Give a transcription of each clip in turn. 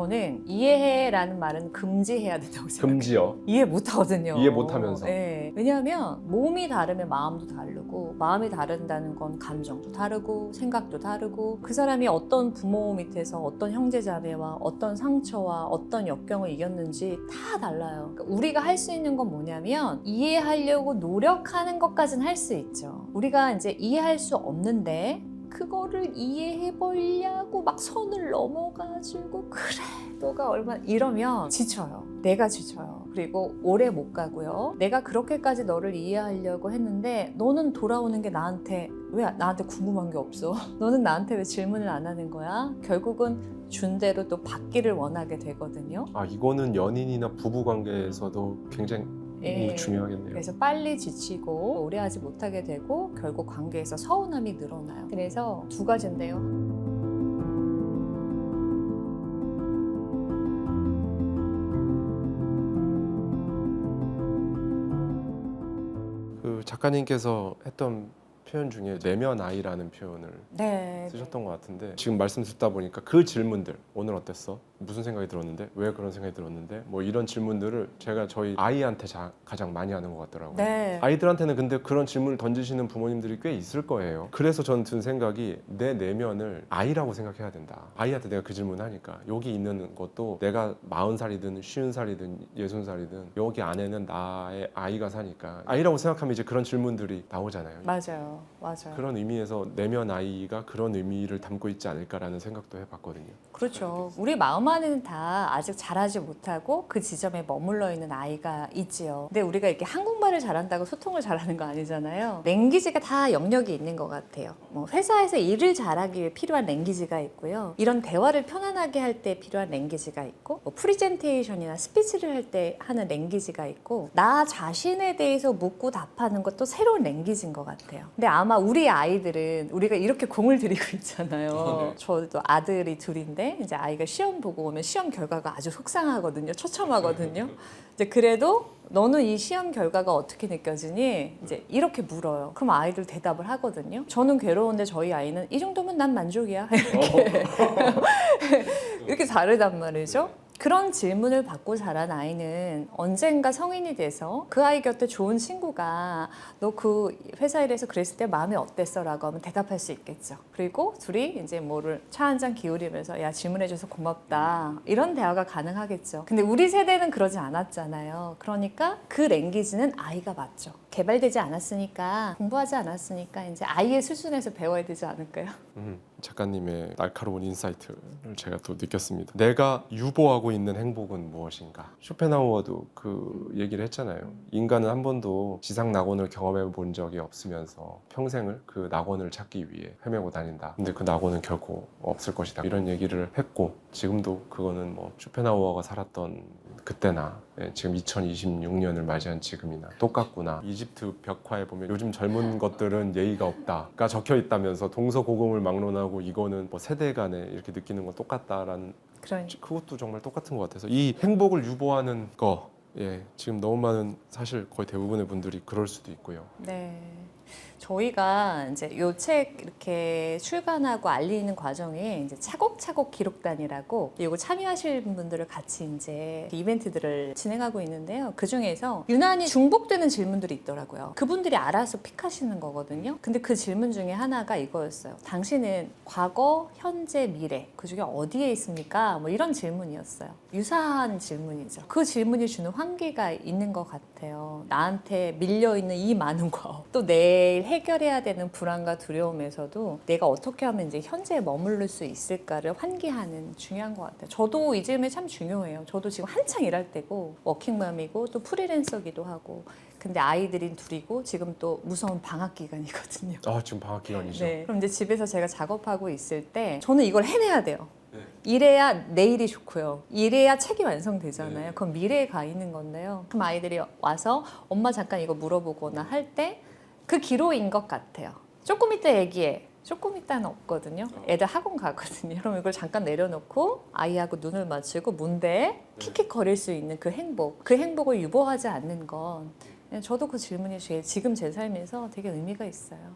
저는 이해해라는 말은 금지해야 된다고 생각해요. 금지요. 이해 못하거든요. 이해 못하면서. 네. 왜냐하면 몸이 다르면 마음도 다르고 마음이 다른다는 건 감정도 다르고 생각도 다르고 그 사람이 어떤 부모 밑에서 어떤 형제자매와 어떤 상처와 어떤 역경을 이겼는지 다 달라요. 그러니까 우리가 할 수 있는 건 뭐냐면 이해하려고 노력하는 것까지는 할 수 있죠. 우리가 이제 이해할 수 없는데 그거를 이해해보려고 막 선을 넘어가지고 그래 너가 얼마나 이러면 지쳐요. 내가 지쳐요. 그리고 오래 못 가고요. 내가 그렇게까지 너를 이해하려고 했는데 너는 돌아오는 게 나한테 왜 나한테 궁금한 게 없어? 너는 나한테 왜 질문을 안 하는 거야? 결국은 준 대로 또 받기를 원하게 되거든요. 아, 이거는 연인이나 부부 관계에서도 굉장히 중요하겠네요. 그래서 빨리 지치고 오래 하지 못하게 되고 결국 관계에서 서운함이 늘어나요. 그래서 두 가지인데요. 그 작가님께서 했던 표현 중에 내면 아이라는 표현을 네. 쓰셨던 것 같은데 지금 말씀 듣다 보니까 그 질문들 오늘 어땠어? 무슨 생각이 들었는데? 왜 그런 생각이 들었는데? 뭐 이런 질문들을 제가 저희 아이한테 가장 많이 하는 것 같더라고요. 네. 아이들한테는 근데 그런 질문을 던지시는 부모님들이 꽤 있을 거예요. 그래서 전 든 생각이 내 내면을 아이라고 생각해야 된다. 아이한테 내가 그 질문을 하니까 여기 있는 것도 내가 40살이든 50살이든 60살이든 여기 안에는 나의 아이가 사니까 아이라고 생각하면 이제 그런 질문들이 나오잖아요. 맞아요. 맞아요. 그런 의미에서 내면 아이가 그런 의미를 담고 있지 않을까라는 생각도 해봤거든요. 그렇죠. 우리 마음 안에는 다 아직 자라지 못하고 그 지점에 머물러 있는 아이가 있지요. 근데 우리가 이렇게 한국말을 잘한다고 소통을 잘하는 거 아니잖아요. 랭귀지가 다 영역이 있는 것 같아요. 뭐 회사에서 일을 잘하기 위해 필요한 랭귀지가 있고요. 이런 대화를 편안하게 할 때 필요한 랭귀지가 있고 뭐 프리젠테이션이나 스피치를 할 때 하는 랭귀지가 있고 나 자신에 대해서 묻고 답하는 것도 새로운 랭귀지인 것 같아요. 근데 아마 우리 아이들은 우리가 이렇게 공을 들이고 있잖아요. 저도 아들이 둘인데 이제 아이가 시험 보고 오면 시험 결과가 아주 속상하거든요. 처참하거든요. 이제 그래도 너는 이 시험 결과가 어떻게 느껴지니? 이제 이렇게 물어요. 그럼 아이들 대답을 하거든요. 저는 괴로운데 저희 아이는 이 정도면 난 만족이야. 이렇게 다르단 말이죠. 그런 질문을 받고 자란 아이는 언젠가 성인이 돼서 그 아이 곁에 좋은 친구가 너 그 회사 일에서 그랬을 때 마음이 어땠어? 라고 하면 대답할 수 있겠죠. 그리고 둘이 이제 뭐를 차 한 잔 기울이면서 야 질문해줘서 고맙다 이런 대화가 가능하겠죠. 근데 우리 세대는 그러지 않았잖아요. 그러니까 그 랭귀지는 아이가 맞죠. 개발되지 않았으니까 공부하지 않았으니까 이제 아이의 수준에서 배워야 되지 않을까요? 작가님의 날카로운 인사이트를 제가 또 느꼈습니다. 내가 유보하고 있는 행복은 무엇인가? 쇼펜하우어도 그 얘기를 했잖아요. 인간은 한 번도 지상 낙원을 경험해 본 적이 없으면서 평생을 그 낙원을 찾기 위해 헤매고 다닌다. 근데 그 낙원은 결코 없을 것이다. 이런 얘기를 했고 지금도 그거는 뭐 쇼펜하우어가 살았던 그때나 지금 2026년을 맞이한 지금이나 똑같구나. 이집트 벽화에 보면 요즘 젊은 것들은 예의가 없다가 적혀 있다면서 동서고금을 막론하고 이거는 뭐 세대 간에 이렇게 느끼는 건 똑같다라는 그것도 정말 똑같은 것 같아서 이 행복을 유보하는 거 지금 너무 많은 사실 거의 대부분의 분들이 그럴 수도 있고요. 네. 저희가 이제 요 책 이렇게 출간하고 알리는 과정에 이제 차곡차곡 기록단이라고 이거 참여하실 분들을 같이 이제 이벤트들을 진행하고 있는데요. 그 중에서 유난히 중복되는 질문들이 있더라고요. 그분들이 알아서 픽하시는 거거든요. 근데 그 질문 중에 하나가 이거였어요. 당신은 과거, 현재, 미래 그 중에 어디에 있습니까? 뭐 이런 질문이었어요. 유사한 질문이죠. 그 질문이 주는 환기가 있는 것 같아요. 나한테 밀려있는 이 많은 거, 또 내일 해결해야 되는 불안과 두려움에서도 내가 어떻게 하면 이제 현재에 머무를 수 있을까를 환기하는 중요한 것 같아요. 저도 이 질문이 참 중요해요. 저도 지금 한창 일할 때고 워킹맘이고 또 프리랜서기도 하고 근데 아이들이 둘이고 지금 또 무서운 방학 기간이거든요. 아 지금 방학 기간이죠. 네. 그럼 이제 집에서 제가 작업하고 있을 때 저는 이걸 해내야 돼요. 이래야 내일이 좋고요. 이래야 책이 완성되잖아요. 그럼 미래에 가 있는 건데요. 그럼 아이들이 와서 엄마 잠깐 이거 물어보거나 할 때 그 기로인 것 같아요. 조금 이따 얘기해. 조금 이따는 없거든요. 애들 학원 가거든요. 그럼 이걸 잠깐 내려놓고 아이하고 눈을 맞추고 문대에 킥킥거릴 수 있는 그 행복을 유보하지 않는 건 저도 그 질문이 지금 제 삶에서 되게 의미가 있어요.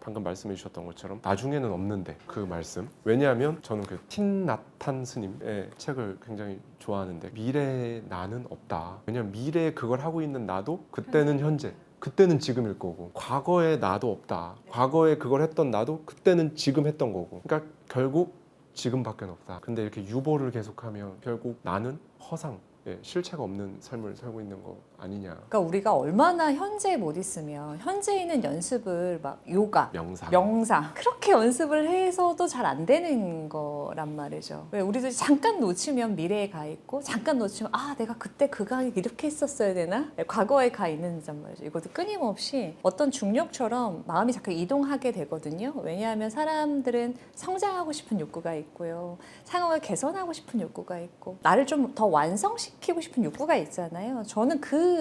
방금 말씀해 주셨던 것처럼 나중에는 없는데 그 말씀. 왜냐하면 저는 그 틴나탄 스님의 책을 굉장히 좋아하는데 미래에 나는 없다. 왜냐면 미래에 그걸 하고 있는 나도 그때는 현재, 그때는 지금일 거고, 과거에 나도 없다. 과거에 그걸 했던 나도 그때는 지금 했던 거고. 그러니까 결국 지금밖에 없다. 근데 이렇게 유보를 계속하면 결국 나는 허상, 실체가 없는 삶을 살고 있는 거 아니냐. 그러니까 우리가 얼마나 현재에 못 있으면 현재에 있는 연습을 막 요가, 명상 그렇게 연습을 해서도 잘 안 되는 거란 말이죠. 왜 우리도 잠깐 놓치면 미래에 가 있고 잠깐 놓치면 아 내가 그때 그 강의 이렇게 했었어야 되나? 과거에 가 있는 말이죠. 이것도 끊임없이 어떤 중력처럼 마음이 자꾸 이동하게 되거든요. 왜냐하면 사람들은 성장하고 싶은 욕구가 있고요. 상황을 개선하고 싶은 욕구가 있고 나를 좀 더 완성시키고 싶은 욕구가 있잖아요. 저는 그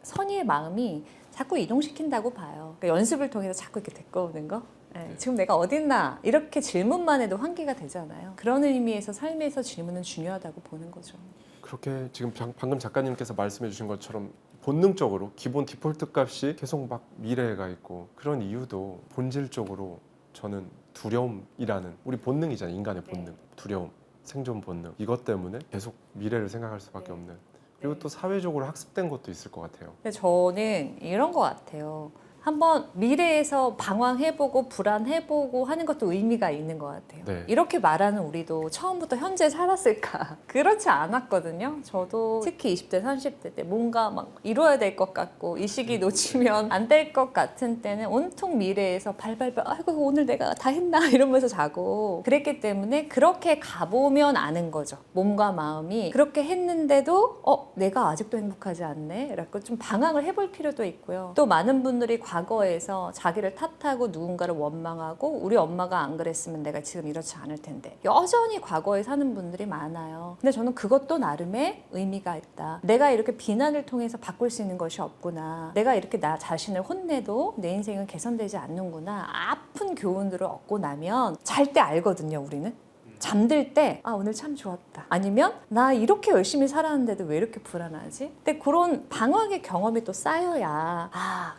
선의의 마음이 자꾸 이동시킨다고 봐요. 그러니까 연습을 통해서 자꾸 이렇게 데리고 오는 거. 네, 지금 내가 어딨나 이렇게 질문만 해도 환기가 되잖아요. 그런 의미에서 삶에서 질문은 중요하다고 보는 거죠. 그렇게 지금 방금 작가님께서 말씀해 주신 것처럼 본능적으로 기본 디폴트 값이 계속 막 미래에 가 있고, 그런 이유도 본질적으로 저는 두려움이라는 우리 본능이잖아요. 인간의 본능, 두려움, 생존 본능, 이것 때문에 계속 미래를 생각할 수밖에 없는, 그리고 또 사회적으로 학습된 것도 있을 것 같아요. 근데 저는 이런 것 같아요. 한번 미래에서 방황해보고 불안해보고 하는 것도 의미가 있는 것 같아요. 네. 이렇게 말하는 우리도 처음부터 현재 살았을까? 그렇지 않았거든요. 저도 특히 20대, 30대 때 뭔가 막 이뤄야 될 것 같고 이 시기 놓치면 안 될 것 같은 때는 온통 미래에서 발발발 아이고 오늘 내가 다 했나 이러면서 자고 그랬기 때문에 그렇게 가보면 아는 거죠. 몸과 마음이 그렇게 했는데도 내가 아직도 행복하지 않네? 라고 좀 방황을 해볼 필요도 있고요. 또 많은 분들이 과거에서 자기를 탓하고 누군가를 원망하고 우리 엄마가 안 그랬으면 내가 지금 이렇지 않을 텐데 여전히 과거에 사는 분들이 많아요. 근데 저는 그것도 나름의 의미가 있다. 내가 이렇게 비난을 통해서 바꿀 수 있는 것이 없구나. 내가 이렇게 나 자신을 혼내도 내 인생은 개선되지 않는구나. 아픈 교훈들을 얻고 나면 잘 때 알거든요, 우리는. 잠들 때 오늘 참 좋았다. 아니면 나 이렇게 열심히 살았는데도 왜 이렇게 불안하지? 근데 그런 방황의 경험이 또 쌓여야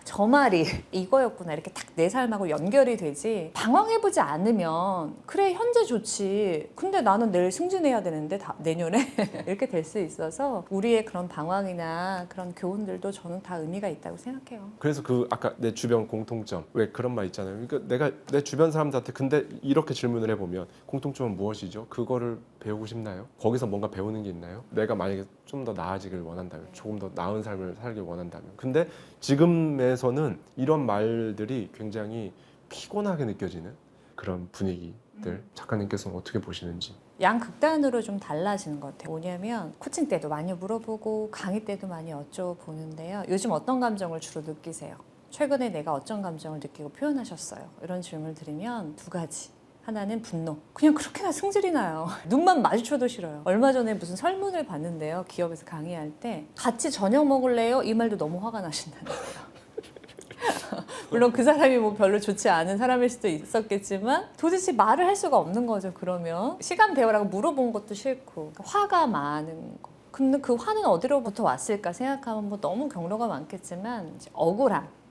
저 말이 이거였구나 이렇게 딱 내 삶하고 연결이 되지. 방황해보지 않으면 그래 현재 좋지. 근데 나는 내일 승진해야 되는데 내년에 이렇게 될 수 있어서 우리의 그런 방황이나 그런 교훈들도 저는 다 의미가 있다고 생각해요. 그래서 아까 내 주변 공통점, 왜 그런 말 있잖아요. 그러니까 내가 내 주변 사람들한테 근데 이렇게 질문을 해보면 공통점은 무엇이죠? 그거를 배우고 싶나요? 거기서 뭔가 배우는 게 있나요? 내가 만약에 좀 더 나아지길 원한다면, 조금 더 나은 삶을 살길 원한다면. 근데 지금에서는 이런 말들이 굉장히 피곤하게 느껴지는 그런 분위기들, 작가님께서는 어떻게 보시는지. 양극단으로 좀 달라지는 것 같아요. 뭐냐면 코칭 때도 많이 물어보고 강의 때도 많이 여쭤보는데요. 요즘 어떤 감정을 주로 느끼세요? 최근에 내가 어떤 감정을 느끼고 표현하셨어요? 이런 질문을 드리면 두 가지. 하나는 분노. 그냥 그렇게나 승질이 나요. 눈만 마주쳐도 싫어요. 얼마 전에 무슨 설문을 봤는데요. 기업에서 강의할 때 같이 저녁 먹을래요? 이 말도 너무 화가 나신다는 거예요. 물론 그 사람이 뭐 별로 좋지 않은 사람일 수도 있었겠지만 도대체 말을 할 수가 없는 거죠. 그러면 시간 배우라고 물어본 것도 싫고 화가 많은 거. 근데 그 화는 어디로부터 왔을까 생각하면 뭐 너무 경로가 많겠지만 억울함.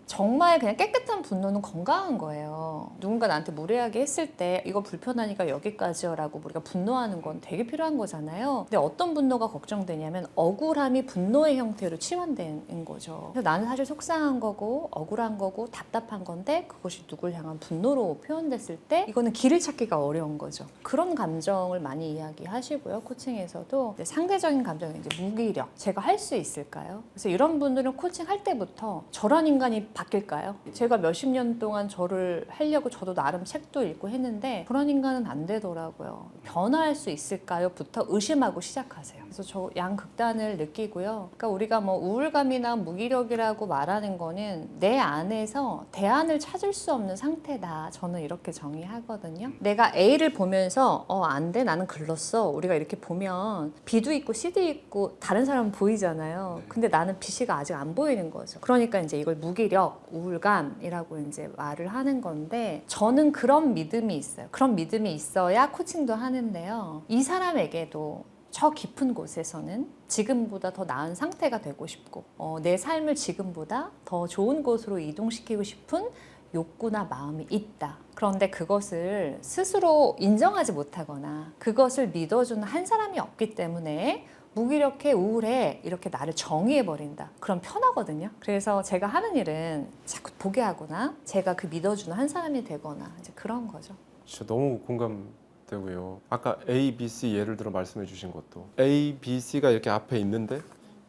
정말 그냥 깨끗한 분노는 건강한 거예요. 누군가 나한테 무례하게 했을 때 이거 불편하니까 여기까지요 라고 우리가 분노하는 건 되게 필요한 거잖아요. 근데 어떤 분노가 걱정되냐면 억울함이 분노의 형태로 치환되는 거죠. 그래서 나는 사실 속상한 거고 억울한 거고 답답한 건데 그것이 누굴 향한 분노로 표현됐을 때 이거는 길을 찾기가 어려운 거죠. 그런 감정을 많이 이야기하시고요. 코칭에서도 상대적인 감정이 이제 무기력. 제가 할 수 있을까요? 그래서 이런 분들은 코칭할 때부터 저런 인간이 바뀔까요? 제가 몇십 년 동안 저를 하려고 저도 나름 책도 읽고 했는데 그런 인간은 안 되더라고요. 변화할 수 있을까요? 부터 의심하고 시작하세요. 그래서 저 양극단을 느끼고요. 그러니까 우리가 뭐 우울감이나 무기력이라고 말하는 거는 내 안에서 대안을 찾을 수 없는 상태다. 저는 이렇게 정의하거든요. 내가 A를 보면서 안 돼, 나는 글렀어. 우리가 이렇게 보면 B도 있고 C도 있고 다른 사람은 보이잖아요. 근데 나는 B씨가 아직 안 보이는 거죠. 그러니까 이제 이걸 무기력, 우울감이라고 이제 말을 하는 건데 저는 그런 믿음이 있어요. 그런 믿음이 있어야 코칭도 하는데요. 이 사람에게도 저 깊은 곳에서는 지금보다 더 나은 상태가 되고 싶고 내 삶을 지금보다 더 좋은 곳으로 이동시키고 싶은 욕구나 마음이 있다. 그런데 그것을 스스로 인정하지 못하거나 그것을 믿어주는 한 사람이 없기 때문에 무기력해, 우울해 이렇게 나를 정의해버린다. 그럼 편하거든요. 그래서 제가 하는 일은 자꾸 보게 하거나 제가 그 믿어주는 한 사람이 되거나 이제 그런 거죠. 진짜 너무 공감되고요. 아까 A, B, C 예를 들어 말씀해 주신 것도 A, B, C가 이렇게 앞에 있는데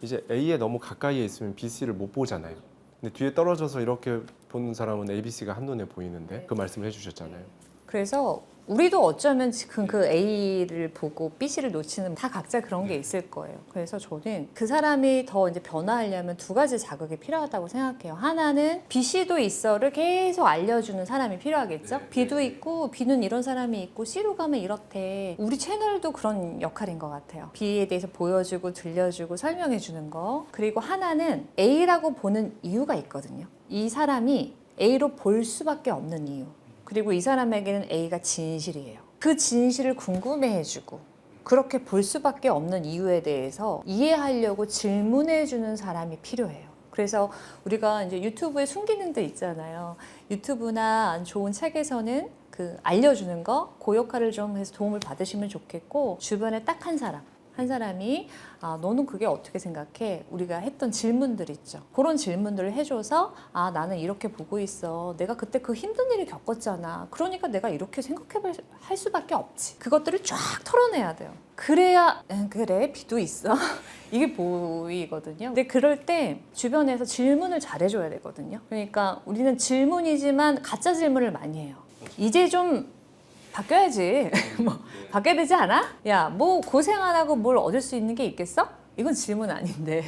이제 A에 너무 가까이에 있으면 B, C를 못 보잖아요. 근데 뒤에 떨어져서 이렇게 보는 사람은 A, B, C가 한눈에 보이는데 그 말씀을 해주셨잖아요. 그래서 우리도 어쩌면 지금 그 A를 보고 B, C를 놓치는 다 각자 그런 게 있을 거예요. 그래서 저는 그 사람이 더 이제 변화하려면 두 가지 자극이 필요하다고 생각해요. 하나는 B, C도 있어를 계속 알려주는 사람이 필요하겠죠. B도 있고 B는 이런 사람이 있고 C로 가면 이렇대. 우리 채널도 그런 역할인 것 같아요. B에 대해서 보여주고 들려주고 설명해 주는 거. 그리고 하나는 A라고 보는 이유가 있거든요. 이 사람이 A로 볼 수밖에 없는 이유. 그리고 이 사람에게는 A가 진실이에요. 그 진실을 궁금해해주고 그렇게 볼 수밖에 없는 이유에 대해서 이해하려고 질문해주는 사람이 필요해요. 그래서 우리가 이제 유튜브에 순기능들 있잖아요. 유튜브나 좋은 책에서는 그 알려주는 거, 그 역할을 좀 해서 도움을 받으시면 좋겠고 주변에 딱 한 사람이 아, 너는 그게 어떻게 생각해? 우리가 했던 질문들 있죠. 그런 질문들을 해줘서 아, 나는 이렇게 보고 있어. 내가 그때 그 힘든 일을 겪었잖아. 그러니까 내가 이렇게 할 수밖에 없지. 그것들을 쫙 털어내야 돼요. 그래야 그래 B도 있어. 이게 보이거든요. 근데 그럴 때 주변에서 질문을 잘해줘야 되거든요. 그러니까 우리는 질문이지만 가짜 질문을 많이 해요. 이제 좀 바뀌어야지. 뭐 바뀌어야 되지 않아? 야, 뭐 고생 안 하고 뭘 얻을 수 있는 게 있겠어? 이건 질문 아닌데.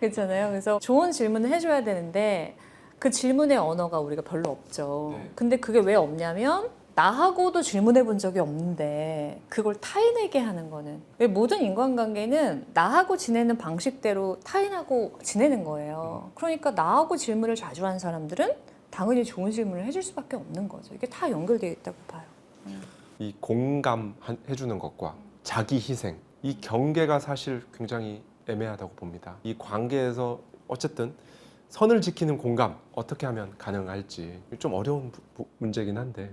그렇잖아요. 그래서 좋은 질문을 해줘야 되는데 그 질문의 언어가 우리가 별로 없죠. 근데 그게 왜 없냐면 나하고도 질문해 본 적이 없는데 그걸 타인에게 하는 거는 왜 모든 인간관계는 나하고 지내는 방식대로 타인하고 지내는 거예요. 그러니까 나하고 질문을 자주 하는 사람들은 당연히 좋은 질문을 해줄 수밖에 없는 거죠. 이게 다 연결되어 있다고 봐요. 이 공감해주는 것과 자기 희생, 이 경계가 사실 굉장히 애매하다고 봅니다. 이 관계에서 어쨌든 선을 지키는 공감 어떻게 하면 가능할지 좀 어려운 문제긴 한데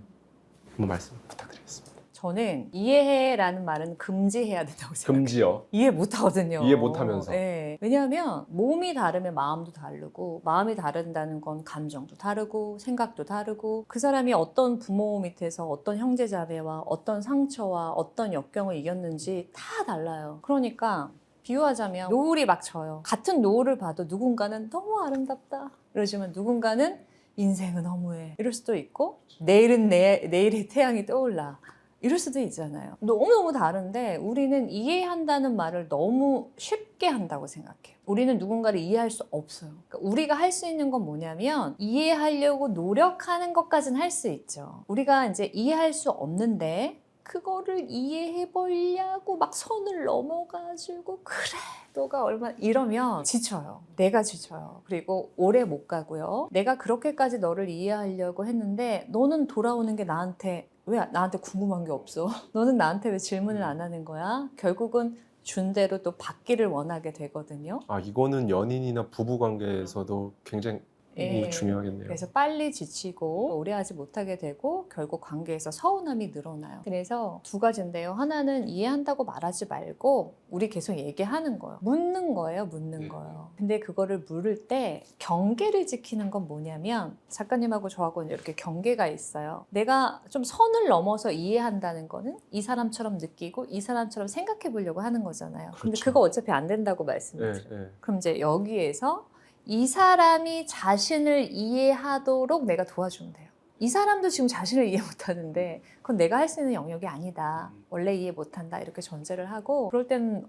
한번 말씀 부탁드리겠습니다. 저는 이해해라는 말은 금지해야 된다고 생각해요. 금지요. 이해 못하거든요. 이해 못하면서. 네. 왜냐하면 몸이 다르면 마음도 다르고 마음이 다른다는 건 감정도 다르고 생각도 다르고 그 사람이 어떤 부모 밑에서 어떤 형제자매와 어떤 상처와 어떤 역경을 이겼는지 다 달라요. 그러니까 비유하자면 노을이 막 져요. 같은 노을을 봐도 누군가는 너무 아름답다 그러지만 누군가는 인생은 너무해 이럴 수도 있고 내일은 내일의 태양이 떠올라 이럴 수도 있잖아요. 너무너무 다른데 우리는 이해한다는 말을 너무 쉽게 한다고 생각해요. 우리는 누군가를 이해할 수 없어요. 그러니까 우리가 할 수 있는 건 뭐냐면 이해하려고 노력하는 것까지는 할 수 있죠. 우리가 이제 이해할 수 없는데 그거를 이해해 보려고 막 선을 넘어가지고 그래 너가 얼마나 이러면 지쳐요. 내가 지쳐요. 그리고 오래 못 가고요. 내가 그렇게까지 너를 이해하려고 했는데 너는 돌아오는 게 나한테 왜 나한테 궁금한 게 없어? 너는 나한테 왜 질문을 안 하는 거야? 결국은 준 대로 또 받기를 원하게 되거든요. 아, 이거는 연인이나 부부 관계에서도 굉장히 예. 중요하겠네요. 그래서 빨리 지치고 오래 하지 못하게 되고 결국 관계에서 서운함이 늘어나요. 그래서 두 가지인데요. 하나는 이해한다고 말하지 말고 우리 계속 얘기하는 거예요. 묻는 거예요. 묻는 거예요. 근데 그거를 물을 때 경계를 지키는 건 뭐냐면 작가님하고 저하고 이렇게 경계가 있어요. 내가 좀 선을 넘어서 이해한다는 거는 이 사람처럼 느끼고 이 사람처럼 생각해 보려고 하는 거잖아요. 근데 그렇죠. 그거 어차피 안 된다고 말씀드려요. 네. 그럼 이제 여기에서 이 사람이 자신을 이해하도록 내가 도와주면 돼요. 이 사람도 지금 자신을 이해 못하는데 그건 내가 할 수 있는 영역이 아니다. 원래 이해 못한다 이렇게 전제를 하고 그럴 때는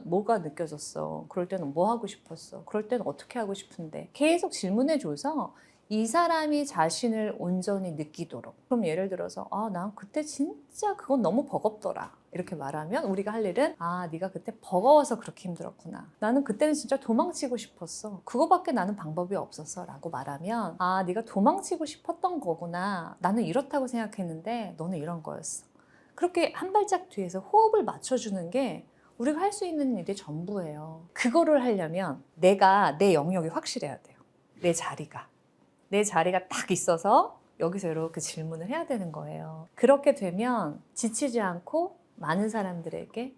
뭐가 느껴졌어. 그럴 때는 뭐 하고 싶었어. 그럴 때는 어떻게 하고 싶은데 계속 질문해줘서 이 사람이 자신을 온전히 느끼도록. 그럼 예를 들어서 난 그때 진짜 그건 너무 버겁더라. 이렇게 말하면 우리가 할 일은 네가 그때 버거워서 그렇게 힘들었구나. 나는 그때는 진짜 도망치고 싶었어. 그거밖에 나는 방법이 없었어. 라고 말하면 네가 도망치고 싶었던 거구나. 나는 이렇다고 생각했는데 너는 이런 거였어. 그렇게 한 발짝 뒤에서 호흡을 맞춰주는 게 우리가 할 수 있는 일이 전부예요. 그거를 하려면 내 영역이 확실해야 돼요. 내 자리가. 내 자리가 딱 있어서 여기서 이렇게 질문을 해야 되는 거예요. 그렇게 되면 지치지 않고 많은 사람들에게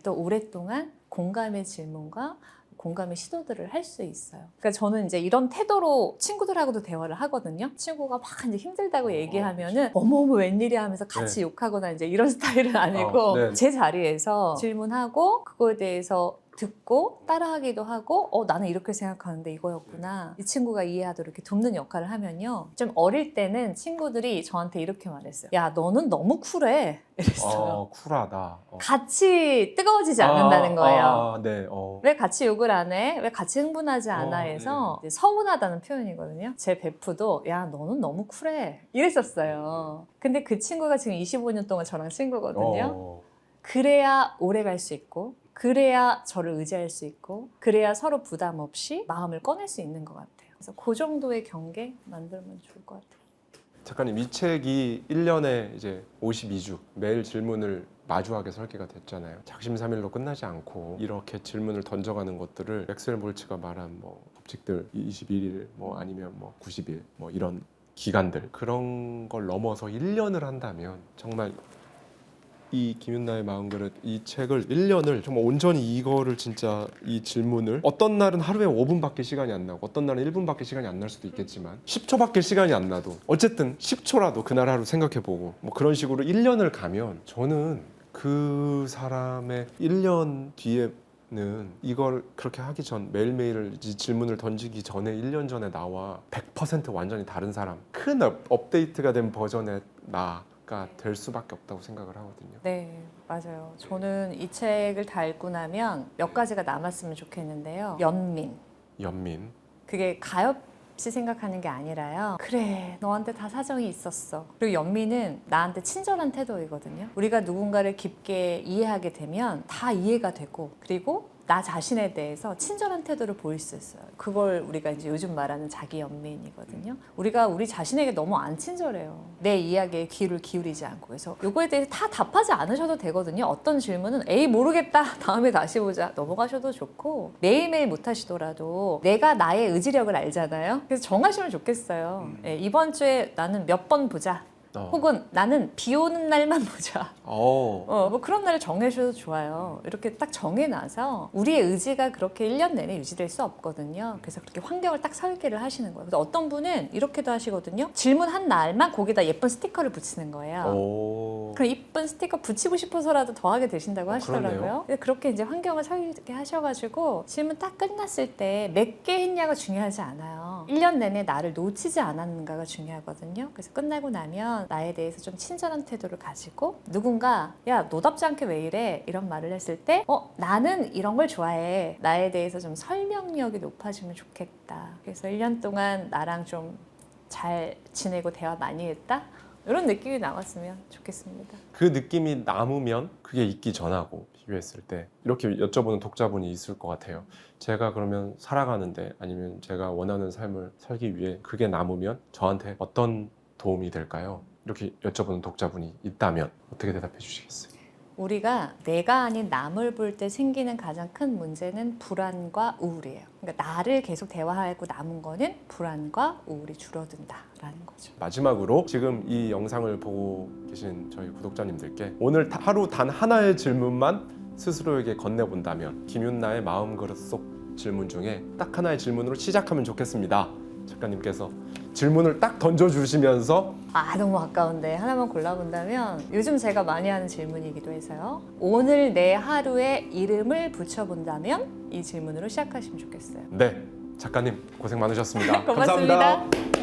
또 오랫동안 공감의 질문과 공감의 시도들을 할 수 있어요. 그러니까 저는 이제 이런 태도로 친구들하고도 대화를 하거든요. 친구가 막 이제 힘들다고 얘기하면은 어머 웬일이야 하면서 같이 욕하거나 이제 이런 스타일은 아니고 네. 제 자리에서 질문하고 그거에 대해서 듣고 따라하기도 하고 나는 이렇게 생각하는데 이거였구나. 이 친구가 이해하도록 이렇게 돕는 역할을 하면요. 좀 어릴 때는 친구들이 저한테 이렇게 말했어요. 야 너는 너무 쿨해. 이랬어요. 쿨하다. 같이 뜨거워지지 않는다는 거예요. 네. 왜 같이 욕을 안 해? 왜 같이 흥분하지 않아? 네. 해서 이제 서운하다는 표현이거든요. 제 베프도 야 너는 너무 쿨해 이랬었어요. 근데 그 친구가 지금 25년 동안 저랑 친구거든요. 그래야 오래 갈 수 있고 그래야 저를 의지할 수 있고 그래야 서로 부담 없이 마음을 꺼낼 수 있는 것 같아요. 그래서 그 정도의 경계 만들면 좋을 것 같아요. 작가님 이 책이 1년에 이제 52주 매일 질문을 마주하게 설계가 됐잖아요. 작심삼일로 끝나지 않고 이렇게 질문을 던져가는 것들을 맥스웰 몰츠가 말한 뭐 법칙들 21일 뭐 아니면 뭐 90일 뭐 이런 기간들 그런 걸 넘어서 1년을 한다면 정말 이 김윤나의 마음그릇 이 책을 1년을 정말 온전히 이거를 진짜 이 질문을 어떤 날은 하루에 5분밖에 시간이 안 나고 어떤 날은 1분밖에 시간이 안 날 수도 있겠지만 10초밖에 시간이 안 나도 어쨌든 10초라도 그날 하루 생각해보고 뭐 그런 식으로 1년을 가면 저는 그 사람의 1년 뒤에는 이걸 그렇게 하기 전 매일매일 이 질문을 던지기 전에 1년 전에 나와 100% 완전히 다른 사람 큰 업데이트가 된 버전의 나가 될 수밖에 없다고 생각을 하거든요. 네, 맞아요. 저는 이 책을 다 읽고 나면 몇 가지가 남았으면 좋겠는데요. 연민. 그게 가엾이 생각하는 게 아니라요. 그래, 너한테 다 사정이 있었어. 그리고 연민은 나한테 친절한 태도이거든요. 우리가 누군가를 깊게 이해하게 되면 다 이해가 되고 그리고 나 자신에 대해서 친절한 태도를 보일 수 있어요. 그걸 우리가 이제 요즘 말하는 자기 연민이거든요. 우리가 우리 자신에게 너무 안 친절해요. 내 이야기에 귀를 기울이지 않고. 그래서 이거에 대해서 다 답하지 않으셔도 되거든요. 어떤 질문은 에이 모르겠다 다음에 다시 보자 넘어가셔도 좋고 매일매일 못하시더라도 내가 나의 의지력을 알잖아요. 그래서 정하시면 좋겠어요. 이번 주에 나는 몇 번 보자. 혹은 나는 비 오는 날만 보자. 뭐 그런 날을 정해주셔도 좋아요. 이렇게 딱 정해놔서 우리의 의지가 그렇게 1년 내내 유지될 수 없거든요. 그래서 그렇게 환경을 딱 설계를 하시는 거예요. 그래서 어떤 분은 이렇게도 하시거든요. 질문한 날만 거기다 예쁜 스티커를 붙이는 거예요. 그럼 예쁜 스티커 붙이고 싶어서라도 더 하게 되신다고 하시더라고요. 그래서 그렇게 이제 환경을 설계하셔가지고 질문 딱 끝났을 때 몇 개 했냐가 중요하지 않아요. 1년 내내 나를 놓치지 않았는가가 중요하거든요. 그래서 끝나고 나면 나에 대해서 좀 친절한 태도를 가지고 누군가 야 너답지 않게 왜 이래 이런 말을 했을 때 나는 이런 걸 좋아해 나에 대해서 좀 설명력이 높아지면 좋겠다. 그래서 1년 동안 나랑 좀 잘 지내고 대화 많이 했다 이런 느낌이 나왔으면 좋겠습니다. 그 느낌이 남으면 그게 있기 전하고 비교했을 때 이렇게 여쭤보는 독자분이 있을 것 같아요. 제가 그러면 살아가는데 아니면 제가 원하는 삶을 살기 위해 그게 남으면 저한테 어떤 도움이 될까요? 이렇게 여쭤보는 독자분이 있다면 어떻게 대답해 주시겠어요? 우리가 내가 아닌 남을 볼 때 생기는 가장 큰 문제는 불안과 우울이에요. 그러니까 나를 계속 대화하고 남은 거는 불안과 우울이 줄어든다라는 거죠. 마지막으로 지금 이 영상을 보고 계신 저희 구독자님들께 오늘 하루 단 하나의 질문만 스스로에게 건네본다면 김윤나의 마음그릇 속 질문 중에 딱 하나의 질문으로 시작하면 좋겠습니다. 작가님께서 질문을 딱 던져주시면서 너무 아까운데 하나만 골라본다면 요즘 제가 많이 하는 질문이기도 해서요. 오늘 내 하루에 이름을 붙여본다면 이 질문으로 시작하시면 좋겠어요. 네, 작가님 고생 많으셨습니다. 고맙습니다. 감사합니다.